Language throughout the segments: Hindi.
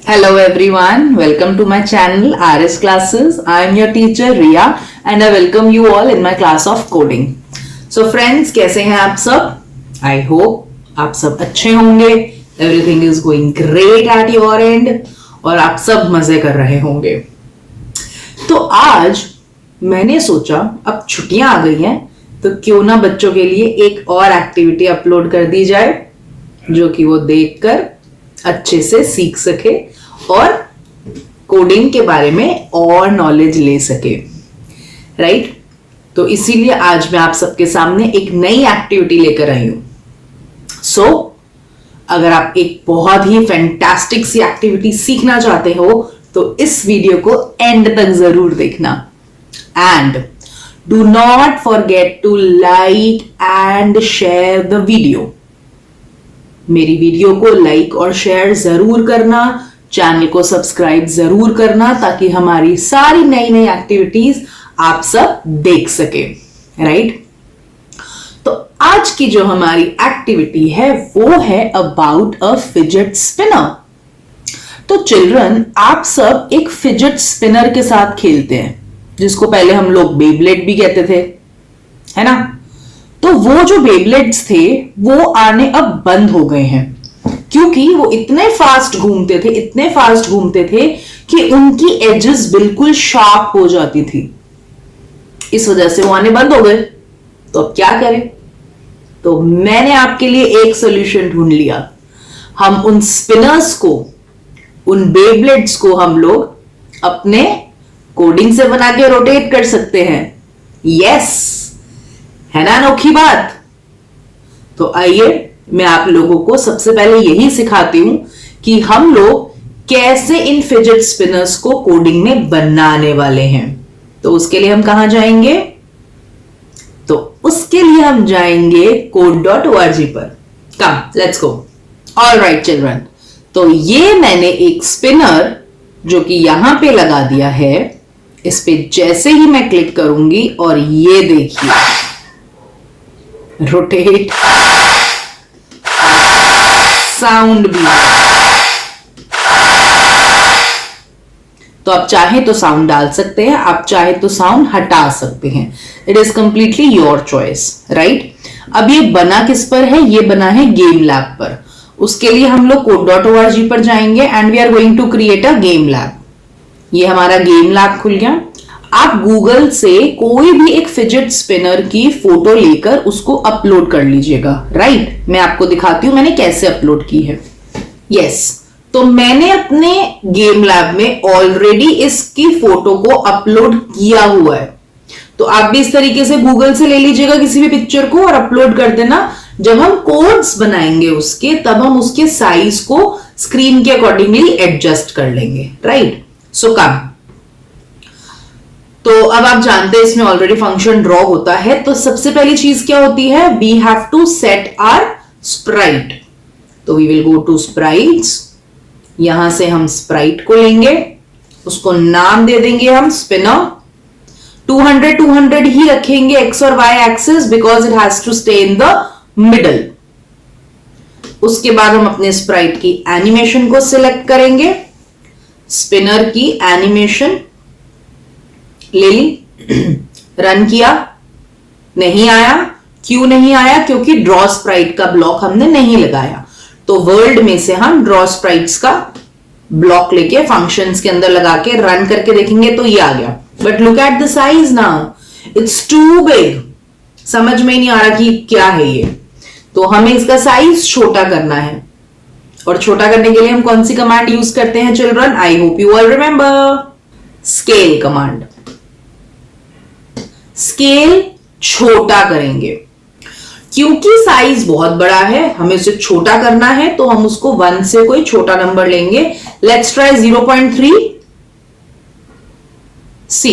Hello everyone, welcome to my channel RS Classes. I am your teacher Riya and I welcome you all in my class of coding. So friends, कैसे हैं आप सब? I hope आप सब अच्छे होंगे. Everything is going great at your end और आप सब मजे कर रहे होंगे. तो आज मैंने सोचा अब छुट्टियां आ गई हैं तो क्यों ना बच्चों के लिए एक और एक्टिविटी अपलोड कर दी जाए जो कि वो देखकर अच्छे से सीख सके और कोडिंग के बारे में और नॉलेज ले सके, राइट? तो इसीलिए आज मैं आप सबके सामने एक नई एक्टिविटी लेकर आई हूं. सो अगर आप एक बहुत ही फैंटास्टिक सी एक्टिविटी सीखना चाहते हो तो इस वीडियो को एंड तक जरूर देखना. And do not forget to like and share the video. मेरी वीडियो को लाइक और शेयर जरूर करना, चैनल को सब्सक्राइब जरूर करना ताकि हमारी सारी नई नई एक्टिविटीज आप सब देख सके, राइट? तो आज की जो हमारी एक्टिविटी है वो है अबाउट अ फिजेट स्पिनर. तो चिल्ड्रन, आप सब एक फिजेट स्पिनर के साथ खेलते हैं जिसको पहले हम लोग बेब्लेड भी कहते थे, है ना? तो वो जो बेब्लेड्स थे वो आने अब बंद हो गए हैं क्योंकि वो इतने फास्ट घूमते थे कि उनकी एजेस बिल्कुल शार्प हो जाती थी. इस वजह से वो आने बंद हो गए. तो अब क्या करें? तो मैंने आपके लिए एक सॉल्यूशन ढूंढ लिया. हम उन स्पिनर्स को, उन बेब्लेड्स को हम लोग अपने कोडिंग से बना के रोटेट कर सकते हैं. यस, है ना अनोखी बात? तो आइए मैं आप लोगों को सबसे पहले यही सिखाती हूं कि हम लोग कैसे इन फिजेट स्पिनर्स को कोडिंग में बनाने वाले हैं. तो उसके लिए हम कहां जाएंगे? तो उसके लिए हम जाएंगे code.org पर. कम, लेट्स गो. ऑलराइट चिल्ड्रन, तो ये मैंने एक स्पिनर जो कि यहां पे लगा दिया है. इस पे जैसे ही मैं क्लिक करूंगी और ये देखिए रोटेट, साउंड भी. तो आप चाहे तो साउंड डाल सकते हैं, आप चाहे तो साउंड हटा सकते हैं. It is completely your choice, right? अब ये बना किस पर है? ये बना है गेम लैब पर. उसके लिए हम लोग code.org पर जाएंगे and we are going to create a game lab. ये हमारा गेम लैब खुल गया. आप गूगल से कोई भी एक फिजेट स्पिनर की फोटो लेकर उसको अपलोड कर लीजिएगा, राइट? मैं आपको दिखाती हूं मैंने कैसे अपलोड की है. यस, तो मैंने अपने गेम लैब में ऑलरेडी इसकी फोटो को अपलोड किया हुआ है. तो आप भी इस तरीके से गूगल से ले लीजिएगा किसी भी पिक्चर को और अपलोड कर देना. जब हम कोड्स बनाएंगे उसके, तब हम उसके साइज को स्क्रीन के अकॉर्डिंगली एडजस्ट कर लेंगे, राइट? सो कम. तो अब आप जानते हैं इसमें ऑलरेडी फंक्शन ड्रॉ होता है. तो सबसे पहली चीज क्या होती है? We have to set our sprite. तो we will go to sprites. यहां से हम स्प्राइट को लेंगे, उसको नाम दे देंगे हम स्पिनर. 200 ही रखेंगे एक्स और Y axis because it has to stay in the middle. उसके बाद हम अपने स्प्राइट की एनिमेशन को सिलेक्ट करेंगे. स्पिनर की एनिमेशन ले ली, रन किया, नहीं आया. क्यों नहीं आया? क्योंकि ड्रॉ स्प्राइट का ब्लॉक हमने नहीं लगाया. तो वर्ल्ड में से हम ड्रॉ स्प्राइट्स का ब्लॉक लेके फंक्शंस के अंदर लगा के रन करके देखेंगे तो ये आ गया. But look at the size now, it's too big. समझ में नहीं आ रहा कि क्या है ये. तो हमें इसका साइज छोटा करना है और छोटा करने के लिए हम कौन सी कमांड यूज करते हैं children? I hope you all remember, scale command. Scale छोटा करेंगे क्योंकि साइज बहुत बड़ा है, हमें उसे छोटा करना है. तो हम उसको 1 से कोई छोटा नंबर लेंगे. Let's try 0.3. सी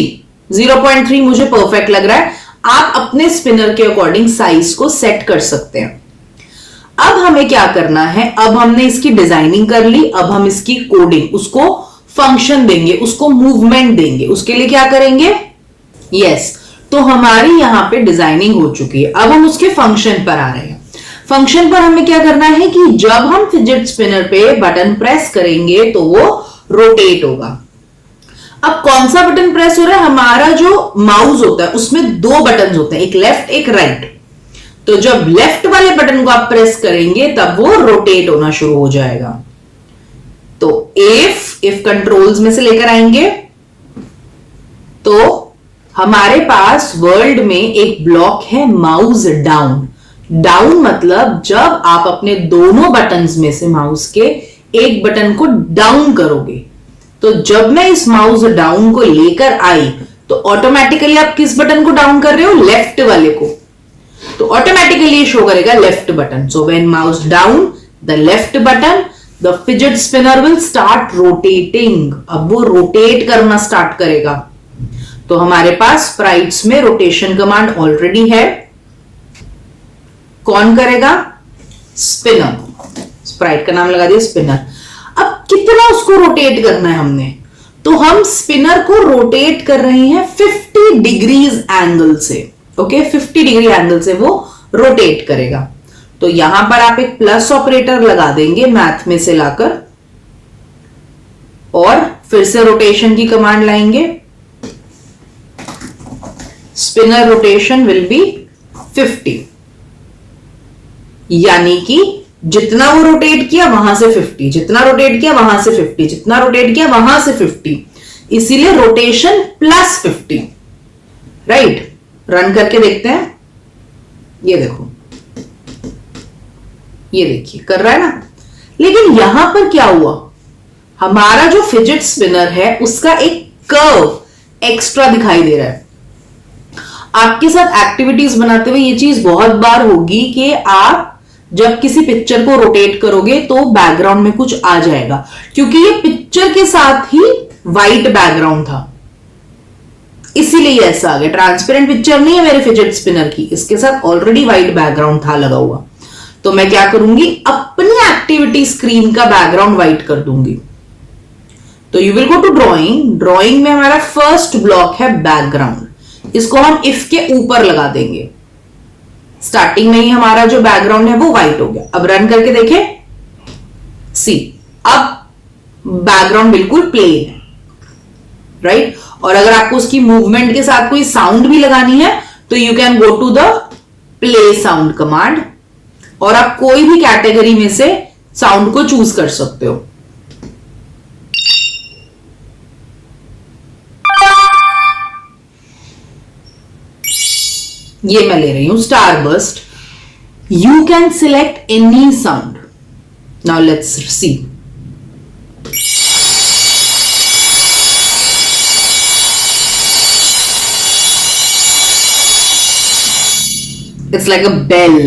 0.3 मुझे परफेक्ट लग रहा है. आप अपने स्पिनर के अकॉर्डिंग साइज को सेट कर सकते हैं. अब हमें क्या करना है? अब हमने इसकी डिजाइनिंग कर ली. अब हम इसकी कोडिंग, उसको फंक्शन देंगे, उसको मूवमेंट देंगे. उसके लिए क्या करेंगे? यस, तो हमारी यहां पे डिजाइनिंग हो चुकी है. अब हम उसके फंक्शन पर आ रहे हैं. फंक्शन पर हमें क्या करना है कि जब हम फिजेट स्पिनर पे बटन प्रेस करेंगे तो वो रोटेट होगा। अब कौन सा बटन प्रेस हो रहा है? हमारा जो माउस होता है उसमें दो बटन होते हैं, एक लेफ्ट एक राइट। तो जब लेफ्ट वाले बटन को आप प्रेस करेंगे तब वो रोटेट होना शुरू हो जाएगा। तो इफ कंट्रोल्स में से लेकर आएंगे तो हमारे पास वर्ल्ड में एक ब्लॉक है माउस डाउन। डाउन मतलब जब आप अपने दोनों बटन्स में से माउस के एक बटन को डाउन करोगे, तो जब मैं इस माउस डाउन को लेकर आई तो ऑटोमेटिकली आप किस बटन को डाउन कर रहे हो? लेफ्ट वाले को। तो ऑटोमेटिकली शो करेगा left button. So when mouse down the left button, the fidget spinner will start rotating. अब वो रोटेट करना स्टार्ट करेगा। तो हमारे पास स्प्राइट्स में रोटेशन कमांड ऑलरेडी है। कौन करेगा? स्पिनर। स्प्राइट का नाम लगा दिया स्पिनर। अब कितना उसको रोटेट करना है हमने? तो हम स्पिनर को रोटेट कर रहे हैं 50 डिग्रीज एंगल से। ओके, 50 डिग्री एंगल से वो रोटेट करेगा। तो यहां पर आप एक प्लस ऑपरेटर लगा देंगे मैथ में से लाकर, और फिर से रोटेशन की कमांड लाएंगे। स्पिनर रोटेशन विल बी 50, यानी कि जितना वो रोटेट किया वहां से 50, जितना रोटेट किया वहां से 50, जितना रोटेट किया वहां से 50, इसीलिए रोटेशन प्लस 50। राइट, रन करके देखते हैं। ये देखो, ये देखिए कर रहा है ना। लेकिन यहां पर क्या हुआ? हमारा जो फिजेट स्पिनर है उसका एक कर्व एक्स्ट्रा दिखाई दे रहा है। आपके साथ एक्टिविटीज बनाते हुए ये चीज बहुत बार होगी कि आप जब किसी पिक्चर को रोटेट करोगे तो बैकग्राउंड में कुछ आ जाएगा, क्योंकि ये पिक्चर के साथ ही व्हाइट बैकग्राउंड था, इसीलिए ऐसा आ गया। ट्रांसपेरेंट पिक्चर नहीं है मेरे फिजेट स्पिनर की, इसके साथ ऑलरेडी व्हाइट बैकग्राउंड था लगा हुआ। तो मैं क्या करूंगी? अपनी एक्टिविटी स्क्रीन का बैकग्राउंड व्हाइट कर दूंगी। तो you will go to drawing. Drawing में हमारा फर्स्ट ब्लॉक है बैकग्राउंड, इसको हम इफ के ऊपर लगा देंगे। स्टार्टिंग में ही हमारा जो बैकग्राउंड है वो व्हाइट हो गया। अब रन करके देखें, सी अब बैकग्राउंड बिल्कुल प्लेन है। राइट, और अगर आपको उसकी मूवमेंट के साथ कोई साउंड भी लगानी है तो you can go to the play sound command, और आप कोई भी कैटेगरी में से साउंड को चूज कर सकते हो। ये मैं ले रही हूं star burst. You can select any sound. Now let's see. It's like a bell.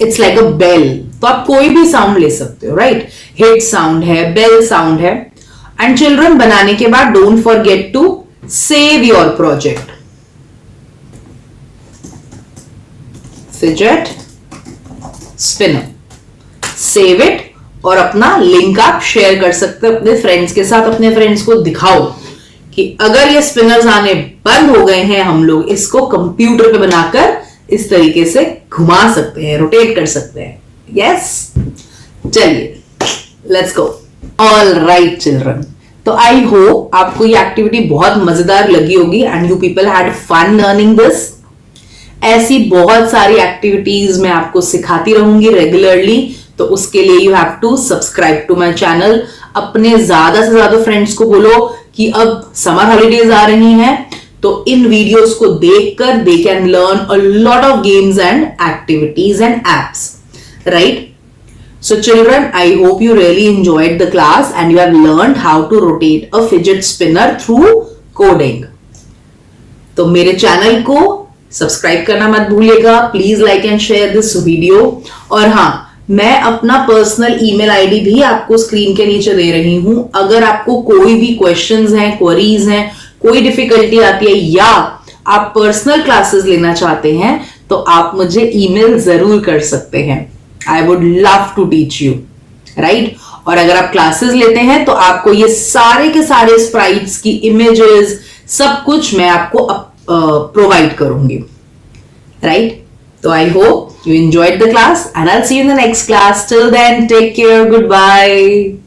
It's like a bell. तो आप कोई भी साउंड ले सकते हो। राइट, हिट साउंड है, बेल साउंड है। एंड चिल्ड्रन, बनाने के बाद don't forget to save your project. Fidget spinner, save it, और अपना लिंक आप शेयर कर सकते हो अपने फ्रेंड्स के साथ। अपने फ्रेंड्स को दिखाओ कि अगर ये स्पिनर्स आने बंद हो गए हैं, हम लोग इसको कंप्यूटर पे बनाकर इस तरीके से घुमा सकते हैं, रोटेट कर सकते हैं। यस, चलिए let's go. All right children, तो आई होप आपको ये एक्टिविटी बहुत मजेदार लगी होगी and you people had fun learning this. ऐसी बहुत सारी एक्टिविटीज मैं आपको सिखाती रहूंगी रेगुलरली, तो उसके लिए you have to subscribe to my channel. अपने ज्यादा से ज्यादा फ्रेंड्स को बोलो कि अब समर हॉलीडेज आ रही हैं, तो इन वीडियोस को देखकर they can learn a lot of games and activities and apps, right? So children, I hope you really enjoyed the class and you have learned how to rotate a fidget spinner through coding. तो मेरे चैनल को सब्सक्राइब करना मत भूलिएगा, please like and share this video. और हाँ, मैं अपना पर्सनल ईमेल आईडी भी आपको स्क्रीन के नीचे दे रही हूं। अगर आपको कोई भी क्वेश्चंस हैं, क्वेरीज हैं, कोई डिफिकल्टी आती है या आप पर्सनल क्लासेस लेना चाहते हैं, तो आप मुझे ईमेल जरूर कर सकते हैं। I would love to teach you, right? और अगर आप क्लासेस लेते हैं तो आपको ये सारे के सारे स्प्राइट्स की इमेजेस, सब कुछ मैं आपको प्रोवाइड करूंगी, right? So I hope you enjoyed the class and I'll see you in the next class. Till then, take care. Goodbye.